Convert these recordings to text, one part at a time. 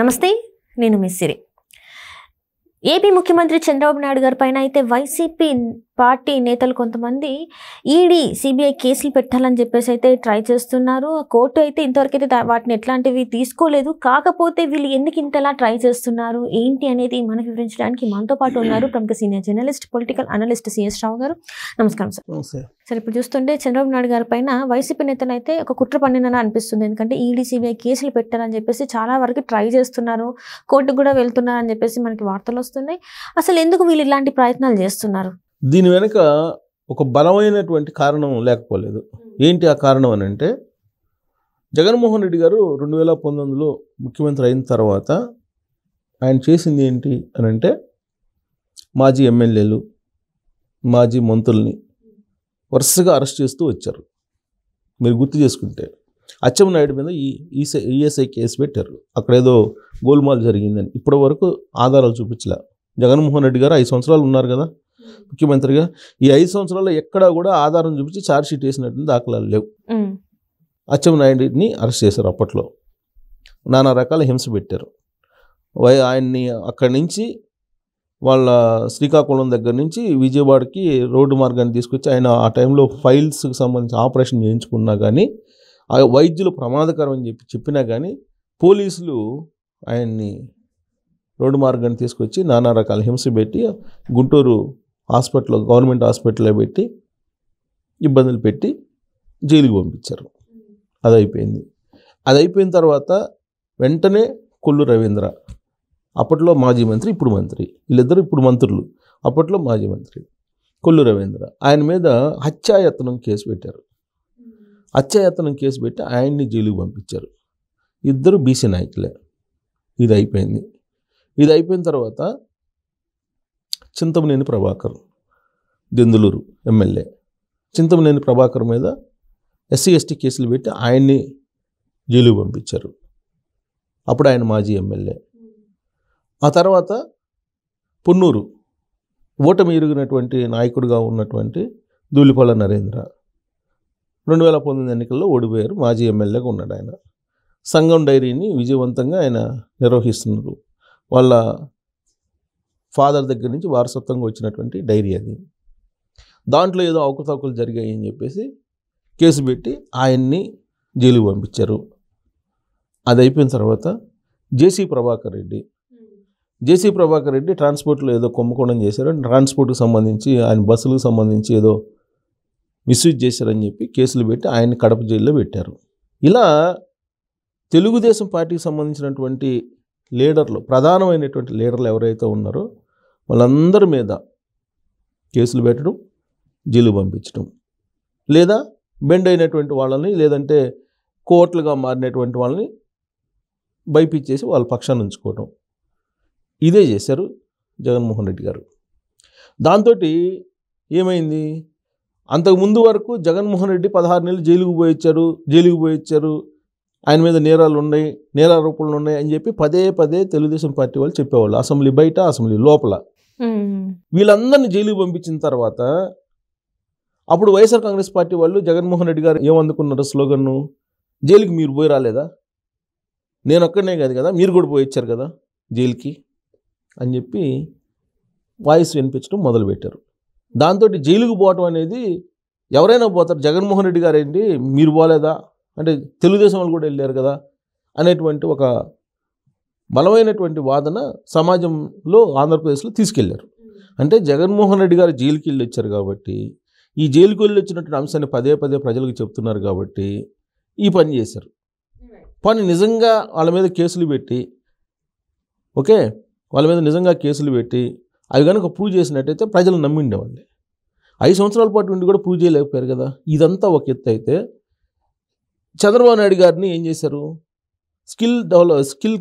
నమస్తే, నేను మిస్సిరి. ఏపీ ముఖ్యమంత్రి చంద్రబాబు నాయుడు గారి పైన అయితే వైసీపీ పార్టీ నేతలు కొంతమంది ఈడీ సిబిఐ కేసులు పెట్టాలని చెప్పేసి అయితే ట్రై చేస్తున్నారు. కోర్టు అయితే ఇంతవరకు అయితే వాటిని ఎట్లాంటివి తీసుకోలేదు. కాకపోతే వీళ్ళు ఎందుకు ఇంతలా ట్రై చేస్తున్నారు ఏంటి అనేది మనకు వివరించడానికి మనతో పాటు ఉన్నారు ప్రముఖ senior journalist, political analyst C S Rao garu. నమస్కారం సార్. సార్, ఇప్పుడు చూస్తుంటే చంద్రబాబు నాయుడు గారి పైన వైసీపీ నేతలు అయితే ఒక కుట్ర పన్నినని అనిపిస్తుంది. ఎందుకంటే ఈడీ సిబిఐ కేసులు పెట్టారని చెప్పేసి చాలా వరకు ట్రై చేస్తున్నారు, కోర్టుకు కూడా వెళ్తున్నారు అని చెప్పేసి మనకి వార్తలు వస్తున్నాయి. అసలు ఎందుకు వీళ్ళు ఇలాంటి ప్రయత్నాలు చేస్తున్నారు? దీని వెనుక ఒక బలమైనటువంటి కారణం లేకపోలేదు. ఏంటి ఆ కారణం అని అంటే, జగన్మోహన్ రెడ్డి గారు 2019లో ముఖ్యమంత్రి అయిన తర్వాత ఆయన చేసింది ఏంటి అని అంటే, మాజీ ఎమ్మెల్యేలు, మాజీ మంత్రుల్ని వరుసగా అరెస్ట్ చేస్తూ వచ్చారు. మీరు గుర్తు చేసుకుంటే అచ్చెన్నాయుడు మీద ఈఎస్ఐ కేసు పెట్టారు. అక్కడ ఏదో గోల్మాల్ జరిగిందని. ఇప్పటి వరకు ఆధారాలు చూపించలే. జగన్మోహన్ రెడ్డి గారు 5 సంవత్సరాలు ఉన్నారు కదా ముఖ్యమంత్రిగా. ఈ 5 సంవత్సరాల్లో ఎక్కడా కూడా ఆధారం చూపించి ఛార్జ్షీట్ వేసినట్టు దాఖలాలు లేవు. అచ్చెన్నాయుడిని అరెస్ట్ చేశారు. అప్పట్లో నానా రకాల హింస పెట్టారు. ఆయన్ని అక్కడి నుంచి వాళ్ళ శ్రీకాకుళం దగ్గర నుంచి విజయవాడకి రోడ్డు మార్గాన్ని తీసుకొచ్చి ఆయన ఆ టైంలో ఫైల్స్కి సంబంధించి ఆపరేషన్ చేయించుకున్నా కానీ, ఆ వైద్యులు ప్రమాదకరం అని చెప్పినా కానీ పోలీసులు ఆయన్ని రోడ్డు మార్గాన్ని తీసుకొచ్చి నానా రకాల హింస పెట్టి గుంటూరు హాస్పిటల్లో, గవర్నమెంట్ హాస్పిటల్లో పెట్టి ఇబ్బందులు పెట్టి జైలుకి పంపించారు. అది అయిపోయిన తర్వాత వెంటనే కొల్లు రవీంద్ర, అప్పట్లో మాజీ మంత్రి, ఇప్పుడు మంత్రి, వీళ్ళిద్దరు ఇప్పుడు మంత్రులు, అప్పట్లో మాజీ మంత్రి కొల్లు రవీంద్ర, ఆయన మీద హత్యాయత్నం కేసు పెట్టారు. హత్యాయత్నం కేసు పెట్టి ఆయన్ని జైలుకి పంపించారు. ఇద్దరు బీసీ నాయకులే. ఇది అయిపోయిన తర్వాత చింతమనేని ప్రభాకర్, దెందులూరు ఎమ్మెల్యే, చింతమనేని ప్రభాకర్ మీద SC/ST కేసులు పెట్టి ఆయన్ని జైలుకి పంపించారు. అప్పుడు ఆయన మాజీ ఎమ్మెల్యే. ఆ తర్వాత పొన్నూరు ఓటమి ఎరిగినటువంటి నాయకుడిగా ఉన్నటువంటి ధూళిపాల నరేంద్ర 2019 ఎన్నికల్లో ఓడిపోయారు. మాజీ ఎమ్మెల్యేగా ఉన్నాడు ఆయన. సంఘం డైరీని విజయవంతంగా ఆయన నిర్వహిస్తున్నారు. వాళ్ళ ఫాదర్ దగ్గర నుంచి వారసత్వంగా వచ్చినటువంటి డైరీ అది. దాంట్లో ఏదో అవకతవకలు జరిగాయి అని చెప్పేసి కేసు పెట్టి ఆయన్ని జైలుకి పంపించారు. అది అయిపోయిన తర్వాత జేసీ ప్రభాకర్ రెడ్డి ట్రాన్స్పోర్ట్లో ఏదో కుంభకోణం చేశారు. ట్రాన్స్పోర్ట్కి సంబంధించి ఆయన బస్సులకు సంబంధించి ఏదో మిస్యూజ్ చేశారని చెప్పి కేసులు పెట్టి ఆయన్ని కడప జైల్లో పెట్టారు. ఇలా తెలుగుదేశం పార్టీకి సంబంధించినటువంటి లీడర్లు, ప్రధానమైనటువంటి లీడర్లు ఎవరైతే ఉన్నారో వాళ్ళందరి మీద కేసులు పెట్టడం, జైలు పంపించడం, లేదా బెండ్ అయినటువంటి వాళ్ళని, లేదంటే కోర్టులుగా మారినటువంటి వాళ్ళని బైపిచ్చేసి వాళ్ళ పక్షాన్ని ఉంచుకోవడం, ఇదే చేశారు జగన్మోహన్ రెడ్డి గారు. దాంతో ఏమైంది, అంతకుముందు వరకు జగన్మోహన్ రెడ్డి 16 నెలలు జైలుకు పోయి వచ్చారు, ఆయన మీద నేరారోపణలు ఉన్నాయి అని చెప్పి పదే తెలుగుదేశం పార్టీ వాళ్ళు చెప్పేవాళ్ళు. అసెంబ్లీ బయట, అసెంబ్లీ లోపల. వీళ్ళందరినీ జైలుకు పంపించిన తర్వాత అప్పుడు వైఎస్ఆర్ కాంగ్రెస్ పార్టీ వాళ్ళు జగన్మోహన్ రెడ్డి గారు ఏమందుకున్నారు స్లోగన్ను, జైలుకి మీరు పోయి రాలేదా, నేను ఒక్కడనే కాదు కదా, మీరు కూడా పోయి వచ్చారు కదా జైలుకి అని చెప్పి వాయిస్ వినిపించడం మొదలుపెట్టారు. దాంతో జైలుకు పోవటం అనేది ఎవరైనా పోతారు, జగన్మోహన్ రెడ్డి గారు ఏంటి మీరు పోలేదా అంటే తెలుగుదేశం వాళ్ళు కూడా వెళ్ళారు కదా అనేటువంటి ఒక బలమైనటువంటి వాదన సమాజంలో ఆంధ్రప్రదేశ్లో తీసుకెళ్లారు. అంటే జగన్మోహన్ రెడ్డి గారు జైలుకి వెళ్ళి వచ్చారు కాబట్టి, ఈ జైలుకి వెళ్ళి వచ్చినటువంటి అంశాన్ని పదే ప్రజలకు చెప్తున్నారు కాబట్టి ఈ పని చేశారు. నిజంగా వాళ్ళ మీద కేసులు పెట్టి, వాళ్ళ మీద నిజంగా కేసులు పెట్టి అవి కనుక ప్రూవ్ చేసినట్టయితే ప్రజలు నమ్మిండేవాళ్ళే. 5 సంవత్సరాల పాటు ఉండి కూడా ప్రూవ్ చేయలేకపోయారు కదా. ఇదంతా ఒక ఎత్తు అయితే, చంద్రబాబు నాయుడు గారిని ఏం చేశారు, స్కిల్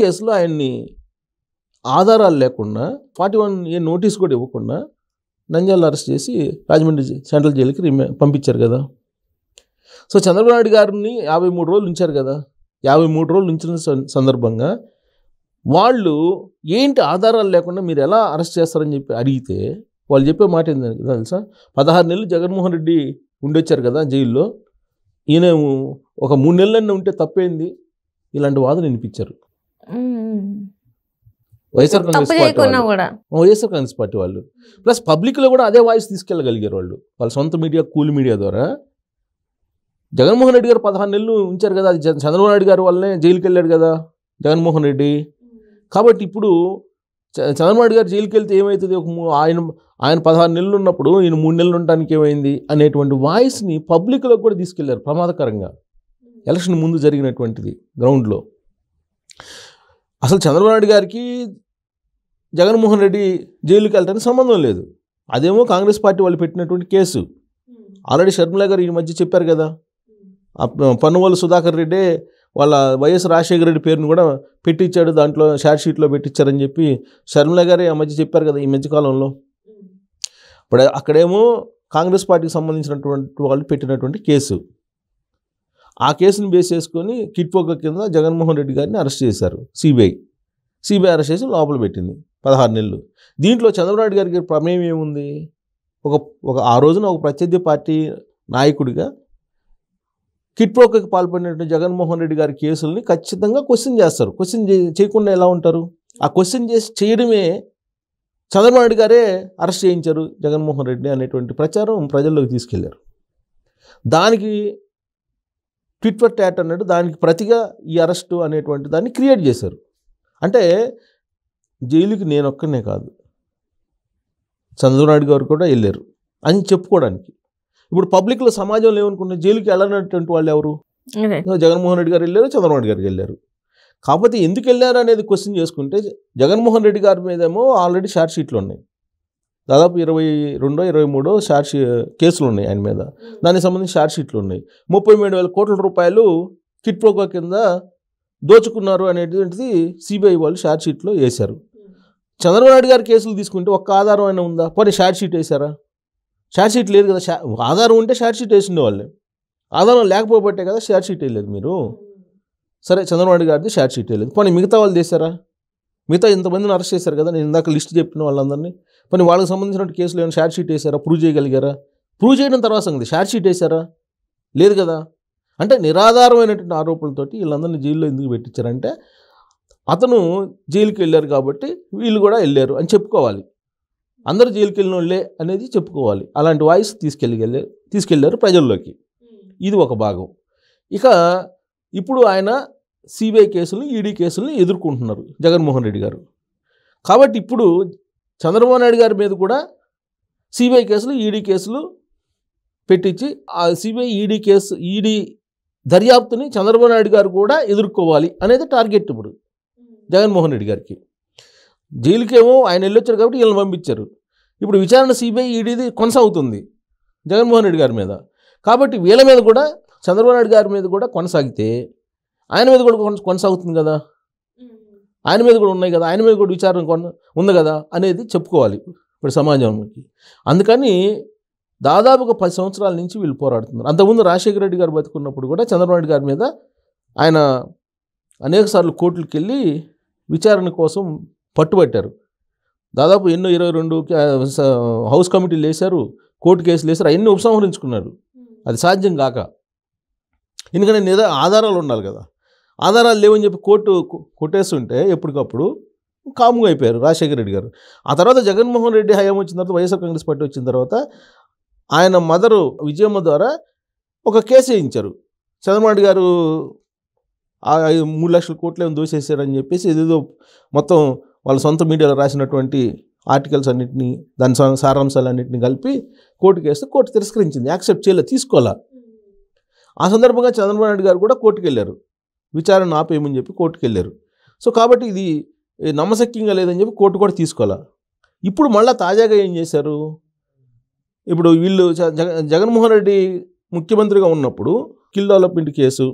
కేసులో ఆయన్ని ఆధారాలు లేకుండా 41A నోటీస్ కూడా ఇవ్వకుండా నంద్యాల అరెస్ట్ చేసి రాజమండ్రి సెంట్రల్ జైలుకి పంపించారు కదా. సో చంద్రబాబు నాయుడు గారిని 53 రోజులు ఉంచారు కదా. 53 రోజులు ఉంచిన సందర్భంగా వాళ్ళు ఏంటి ఆధారాలు లేకుండా మీరు ఎలా అరెస్ట్ చేస్తారని చెప్పి అడిగితే వాళ్ళు చెప్పే మాట ఏంటంటే తెలుసా, 16 నెలలు జగన్మోహన్ రెడ్డి ఉండొచ్చారు కదా జైల్లో, ఈయన ఒక 3 నెలలన్నీ ఉంటే తప్పేంది, ఇలాంటి వాదన వినిపించారు ఉమ్. వైఎస్ఆర్ కాంగ్రెస్ తప్పు పార్టీ చేయకున్నా వాళ్ళు. కూడా వైఎస్ఆర్ కాంగ్రెస్ పార్టీ వాళ్ళు ప్లస్ పబ్లిక్లో కూడా అదే వాయిస్ తీసుకెళ్ళగలిగారు వాళ్ళు వాళ్ళ సొంత మీడియా కూల్ మీడియా ద్వారా. జగన్మోహన్ రెడ్డి గారు 16 నెలలు ఉంచారు కదా, అది చంద్రబాబు నాయుడు గారు వల్లనే జైలుకి వెళ్ళాడు కదా జగన్మోహన్ రెడ్డి. కాబట్టి ఇప్పుడు చంద్రబాబు నాయుడు గారు జైలుకి వెళ్తే ఏమవుతుంది, ఆయన 16 నెలలు ఉన్నప్పుడు ఈయన 3 నెలలు ఉండడానికి ఏమైంది అనేటువంటి వాయిస్ని పబ్లిక్లో కూడా తీసుకెళ్లారు ప్రమాదకరంగా. ఎలక్షన్ ముందు జరిగినటువంటిది గ్రౌండ్లో. అసలు చంద్రబాబు నాయుడు గారికి జగన్మోహన్ రెడ్డి జైలుకి వెళ్ళడానికి సంబంధం లేదు. అదేమో కాంగ్రెస్ పార్టీ వాళ్ళు పెట్టినటువంటి కేసు. ఆల్రెడీ షర్మిల గారు ఈ మధ్య చెప్పారు కదా, పన్నువోలు సుధాకర్ రెడ్డి వాళ్ళ వైఎస్ రాజశేఖర రెడ్డి పేరును కూడా పెట్టించాడు, దాంట్లో షార్ట్ షీట్లో పెట్టించారని చెప్పి షర్మిల గారే ఆ మధ్య చెప్పారు కదా ఈ మధ్యకాలంలో. ఇప్పుడు అక్కడేమో కాంగ్రెస్ పార్టీకి సంబంధించినటువంటి వాళ్ళు పెట్టినటువంటి కేసు. ఆ కేసును బేస్ చేసుకొని కిట్పోక కింద జగన్మోహన్ రెడ్డి గారిని అరెస్ట్ చేశారు సిబిఐ అరెస్ట్ చేసి లోపల పెట్టింది 16 నెలలు. దీంట్లో చంద్రబాబు నాయుడు గారికి ప్రమేయం ఏముంది? ఆ రోజున ఒక ప్రత్యర్థి పార్టీ నాయకుడిగా కిట్పోకకి పాల్పడినటువంటి జగన్మోహన్ రెడ్డి గారి కేసుల్ని ఖచ్చితంగా క్వశ్చన్ చేస్తారు. క్వశ్చన్ చేయకుండా ఎలా ఉంటారు? ఆ క్వశ్చన్ చేయడమే చంద్రబాబు నాయుడు గారే అరెస్ట్ చేయించారు జగన్మోహన్ రెడ్డి అనేటువంటి ప్రచారం ప్రజల్లోకి తీసుకెళ్లారు. దానికి ట్విట్ ఫర్ ట్యాట్ అన్నట్టు దానికి ప్రతిగా ఈ అరెస్టు అనేటువంటి దాన్ని క్రియేట్ చేశారు. అంటే జైలుకి నేను ఒక్కనే కాదు, చంద్రబాబు నాయుడు గారు కూడా వెళ్ళారు అని చెప్పుకోవడానికి. ఇప్పుడు పబ్లిక్లో సమాజంలో ఏమనుకున్నారు, జైలుకి వెళ్ళనటువంటి వాళ్ళు ఎవరు? జగన్మోహన్ రెడ్డి గారు వెళ్ళారు, చంద్రబాబు నాయుడు గారికి వెళ్ళారు. కాకపోతే ఎందుకు వెళ్ళారు అనేది క్వశ్చన్ చేసుకుంటే జగన్మోహన్ రెడ్డి గారి మీదేమో ఆల్రెడీ షార్ట్ షీట్లు ఉన్నాయి, దాదాపు 22-23 కేసులు ఉన్నాయి ఆయన మీద. దానికి సంబంధించి షార్ట్ షీట్లు ఉన్నాయి. 37,000 కోట్ల రూపాయలు కిట్పోకో కింద దోచుకున్నారు అనేటువంటిది సిబిఐ వాళ్ళు షార్ట్ షీట్లో వేశారు. చంద్రబాబు నాయుడు గారి కేసులు తీసుకుంటే ఒక్క ఆధారం అయినా ఉందా? పోనీ షార్ట్ షీట్ వేశారా? షార్ట్ షీట్ లేదు కదా. ఆధారం ఉంటే షార్ట్ షీట్ వేసిండే వాళ్ళే. ఆధారం లేకపోబట్టే కదా షార్ట్ షీట్ వేయలేదు మీరు. సరే, చంద్రబాబు నాయుడు గారిది షార్ట్ షీట్ వేయలేదు, పోనీ మిగతా వాళ్ళు చేశారా? మిగతా ఇంతమందిని అరెస్ట్ చేశారు కదా, నేను ఇందాక లిస్ట్ చెప్పిన వాళ్ళందరినీ. పోనీ వాళ్ళకి సంబంధించిన కేసులు ఏమైనా షార్ట్ షీట్ వేశారా? ప్రూవ్ చేయగలిగారా? ప్రూవ్ చేయడం తర్వాత సంగతి, షార్ట్ షీట్ వేశారా? లేదు కదా. అంటే నిరాధారమైనటువంటి ఆరోపణలతోటి వీళ్ళందరినీ జైల్లో ఎందుకు పెట్టించారంటే అతను జైలుకి వెళ్ళారు కాబట్టి వీళ్ళు కూడా వెళ్ళారు అని చెప్పుకోవాలి. అందరూ జైలుకి వెళ్ళిన వాళ్ళే అనేది చెప్పుకోవాలి. అలాంటి వాయిస్ తీసుకెళ్ళారు ప్రజల్లోకి. ఇది ఒక భాగం. ఇక ఇప్పుడు ఆయన సిబిఐ కేసులు, ఈడీ కేసులను ఎదుర్కొంటున్నారు జగన్మోహన్ రెడ్డి గారు. కాబట్టి ఇప్పుడు చంద్రబాబు నాయుడు గారి మీద కూడా సిబిఐ కేసులు, ఈడీ కేసులు పెట్టించి ఆ సిబిఐ ఈడీ దర్యాప్తుని చంద్రబాబు నాయుడు గారు కూడా ఎదుర్కోవాలి అనేది టార్గెట్ ఇప్పుడు జగన్మోహన్ రెడ్డి గారికి. జైలుకేమో ఆయన వెళ్ళొచ్చారు కాబట్టి వీళ్ళని పంపించారు. ఇప్పుడు విచారణ సిబిఐ ఈడీది కొనసాగుతుంది జగన్మోహన్ రెడ్డి గారి మీద. కాబట్టి వీళ్ళ మీద కూడా చంద్రబాబు నాయుడు గారి మీద కూడా కొనసాగితే ఆయన మీద కూడా కొనసాగుతుంది కదా, ఆయన మీద కూడా ఉన్నాయి కదా, ఆయన మీద కూడా విచారణ ఉంది కదా అనేది చెప్పుకోవాలి ఇప్పుడు సమాజంకి. అందుకని దాదాపుగా 10 సంవత్సరాల నుంచి వీళ్ళు పోరాడుతున్నారు. అంతకుముందు రాజశేఖర రెడ్డి గారు బతుకున్నప్పుడు కూడా చంద్రబాబు నాయుడు గారి మీద ఆయన అనేక సార్లు కోర్టులకు వెళ్ళి విచారణ కోసం పట్టుబట్టారు. దాదాపు 22 హౌస్ కమిటీలు వేశారు, కోర్టు కేసులు వేశారు, అవన్నీ ఉపసంహరించుకున్నారు. అది సాధ్యం కాక, ఎందుకంటే ఆధారాలు ఉండాలి కదా. ఆధారాలు లేవని చెప్పి కోర్టు కొట్టేస్తుంటే ఎప్పటికప్పుడు కాముగా అయిపోయారు రాజశేఖర రెడ్డి గారు. ఆ తర్వాత జగన్మోహన్ రెడ్డి హయాం వచ్చిన తర్వాత, వైఎస్ఆర్ కాంగ్రెస్ పార్టీ వచ్చిన తర్వాత ఆయన మదరు విజయమ్మ ద్వారా ఒక కేసు వేయించారు. చంద్రబాబు నాయుడు గారు 3 లక్షల కోట్లు ఏమో దోసేశారని చెప్పేసి ఏదేదో మొత్తం వాళ్ళ సొంత మీడియాలో రాసినటువంటి ఆర్టికల్స్ అన్నింటినీ, దాని సారాంశాలన్నింటినీ కలిపి కోర్టుకు వేస్తే కోర్టు తిరస్కరించింది, యాక్సెప్ట్ చేయలేదు, తీసుకోవాలా. ఆ సందర్భంగా చంద్రబాబు నాయుడు గారు కూడా కోర్టుకు వెళ్ళారు, విచారణ ఆపేయమని చెప్పి కోర్టుకు వెళ్ళారు. సో కాబట్టి ఇది నమ్మశక్యంగా లేదని చెప్పి కోర్టు కూడా తీసుకోవాలా. ఇప్పుడు మళ్ళీ తాజాగా ఏం చేశారు, ఇప్పుడు వీళ్ళు జగన్మోహన్ రెడ్డి ముఖ్యమంత్రిగా ఉన్నప్పుడు skill development case,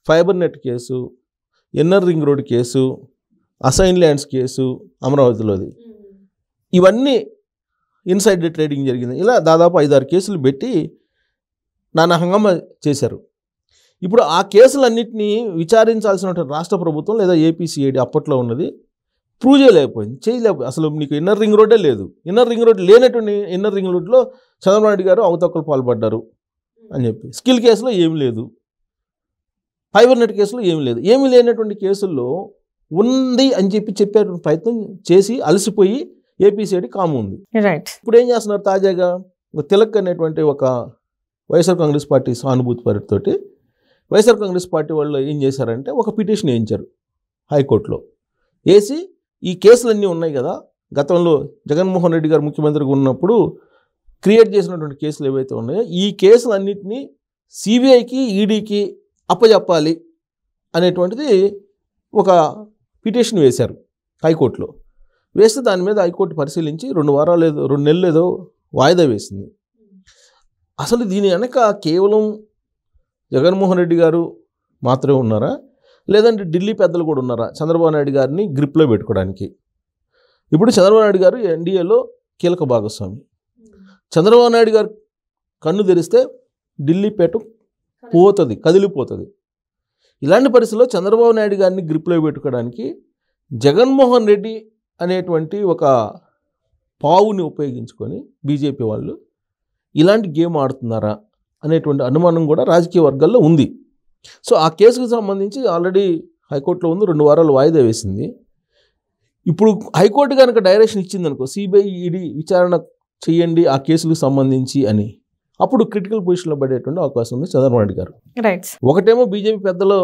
fiber net case, inner ring road case, assign lands case అమరావతిలోది, ఇవన్నీ ఇన్సైడ్ ట్రేడింగ్ జరిగింది. ఇలా దాదాపు 5-6 కేసులు పెట్టి నానా హంగామా చేశారు. ఇప్పుడు ఆ కేసులన్నింటినీ విచారించాల్సినటువంటి రాష్ట్ర ప్రభుత్వం లేదా ఏపీసీఐడి అప్పట్లో ఉన్నది ప్రూవ్ చేయలేకపోయింది. అసలు నీకు ఇన్నర్ రింగ్ రోడ్డే లేదు. ఇన్నర్ రింగ్ రోడ్ లేనటువంటి ఇన్నర్ రింగ్ రోడ్లో చంద్రబాబు నాయుడు గారు అవతక్కులు పాల్పడ్డారు అని చెప్పి, స్కిల్ కేసులో ఏం లేదు. ఫైబర్ నెట్ కేసులో ఏమీ లేదు. ఏమీ లేనటువంటి కేసుల్లో ఉంది అని చెప్పే ప్రయత్నం చేసి అలసిపోయి ఏపీసీఐడి కాము ఉంది. రైట్. ఇప్పుడు ఏం చేస్తున్నారు తాజాగా తిలక్ అనేటువంటి ఒక వైఎస్ఆర్ కాంగ్రెస్ పార్టీ సానుభూతి పరితోటి వైఎస్ఆర్ కాంగ్రెస్ పార్టీ వాళ్ళు ఏం చేశారంటే ఒక పిటిషన్ వేయించారు హైకోర్టులో. వేసి ఈ కేసులన్నీ ఉన్నాయి కదా, గతంలో జగన్మోహన్ రెడ్డి గారు ముఖ్యమంత్రిగా ఉన్నప్పుడు క్రియేట్ చేసినటువంటి కేసులు ఏవైతే ఉన్నాయో ఈ కేసులన్నింటినీ సిబిఐకి ఈడీకి అప్పజెప్పాలి అనేటువంటిది ఒక పిటిషన్ వేశారు హైకోర్టులో. వేస్తే దాని మీద హైకోర్టు పరిశీలించి 2 నెలలు ఏదో వాయిదా వేసింది. అసలు దీని వెనక కేవలం జగన్మోహన్ రెడ్డి గారు మాత్రమే ఉన్నారా, లేదంటే ఢిల్లీ పెద్దలు కూడా ఉన్నారా చంద్రబాబు నాయుడు గారిని గ్రిప్లో పెట్టుకోవడానికి? ఇప్పుడు చంద్రబాబు నాయుడు గారు ఎన్డీఏలో కీలక భాగస్వామి. చంద్రబాబు నాయుడు గారు కన్ను తెరిస్తే ఢిల్లీ పేట పోతుంది, కదిలిపోతుంది. ఇలాంటి పరిస్థితుల్లో చంద్రబాబు నాయుడు గారిని గ్రిప్లో పెట్టుకోవడానికి జగన్మోహన్ రెడ్డి అనేటువంటి ఒక పావుని ఉపయోగించుకొని బీజేపీ వాళ్ళు ఇలాంటి గేమ్ ఆడుతున్నారా అనేటువంటి అనుమానం కూడా రాజకీయ వర్గాల్లో ఉంది. సో ఆ కేసుకు సంబంధించి ఆల్రెడీ హైకోర్టులో ఉంది, 2 వారాలు వాయిదా వేసింది. ఇప్పుడు హైకోర్టు కనుక డైరెక్షన్ ఇచ్చిందనుకో సిబిఐ ఈడీ విచారణ చేయండి ఆ కేసులకు సంబంధించి అని, అప్పుడు క్రిటికల్ పొజిషన్లో పడేటువంటి అవకాశం ఉంది చంద్రబాబు నాయుడు గారు. రైట్. ఒకటేమో బీజేపీ పెద్దలు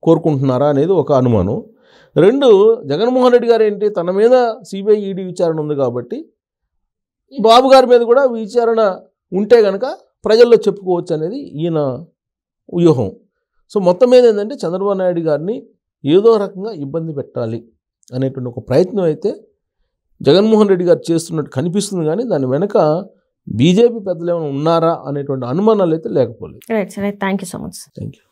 కోరుకుంటున్నారా అనేది ఒక అనుమానం. 2 జగన్మోహన్ రెడ్డి గారు ఏంటి తన మీద సిబిఐ ఈడీ విచారణ ఉంది కాబట్టి బాబు గారి మీద కూడా విచారణ ఉంటే కనుక ప్రజల్లో చెప్పుకోవచ్చు అనేది ఈయన వ్యూహం. సో మొత్తం మీద ఏంటంటే చంద్రబాబు నాయుడు గారిని ఏదో రకంగా ఇబ్బంది పెట్టాలి అనేటువంటి ఒక ప్రయత్నం అయితే జగన్మోహన్ రెడ్డి గారు చేస్తున్నట్టు కనిపిస్తుంది. కానీ దాని వెనక బీజేపీ పెద్దలు ఏమైనా ఉన్నారా అనేటువంటి అనుమానాలు అయితే లేకపోలేదు. Right sir, thank you so much. Thank you.